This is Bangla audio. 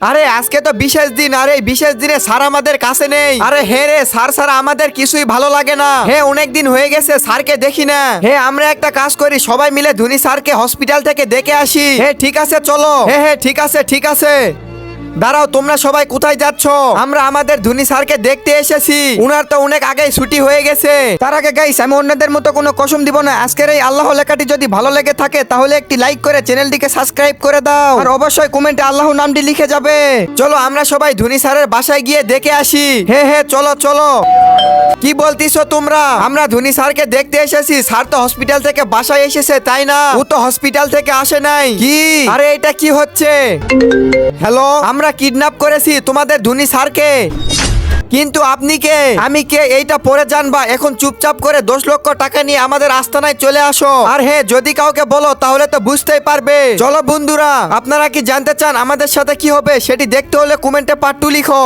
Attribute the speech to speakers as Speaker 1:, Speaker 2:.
Speaker 1: আরে আজকে তো বিশেষ দিন, আরে বিশেষ দিনে স্যার আমাদের কাছে নেই। আরে হে রে স্যার স্যার আমাদের কিছুই ভালো লাগে না। হে অনেক দিন হয়ে গেছে স্যারকে দেখি না। হে আমরা একটা কাজ করি, সবাই মিলে ধনী স্যারকে হসপিটাল থেকে দেখে আসি। হে ঠিক আছে চলো। হে হে ঠিক আছে ঠিক আছে। দাঁড়াও, তোমরা সবাই কোথায় যাচ্ছ? আমরা আমাদের ধনী স্যারকে দেখতে এসেছি। উনার তো অনেক আগেই ছুটি হয়ে গেছে। তার আগে গাইস, আমি অন্যদের মতো কোনো কসম দিব না। আজকের এই আল্লাহ লেখাটি যদি ভালো লেগে থাকে তাহলে একটি লাইক করে চ্যানেলটিকে সাবস্ক্রাইব করে দাও, আর অবশ্যই কমেন্টে আল্লাহ নামটি লিখে যাবে। চলো আমরা সবাই ধনী স্যারের বাসায় গিয়ে দেখে আসি। হে হে চলো চলো। কি বলতিছো তোমরা? আমরা ধনী স্যারকে দেখতে এসেছি। স্যার তো হসপিটাল থেকে বাসায় এসেছে, তাই না? ও তো হসপিটাল থেকে আসে নাই। কি? আরে এটা কি হচ্ছে? হ্যালো, আমরা কিডন্যাপ করেছি তোমাদের ধনী স্যারকে। কিন্তু আপনি কে? আমি কে এইটা পরে জানবা। এখন চুপচাপ করে 10 লক্ষ টাকা নিয়ে আমাদের আস্তানায় চলে আসো। আর হ্যাঁ, যদি কাউকে বলো তাহলে তো বুঝতেই পারবে। চলো বন্ধুরা, আপনারা কি জানতে চান আমাদের সাথে কি হবে? সেটি দেখতে হলে কমেন্টে পার্ট 2 লিখো।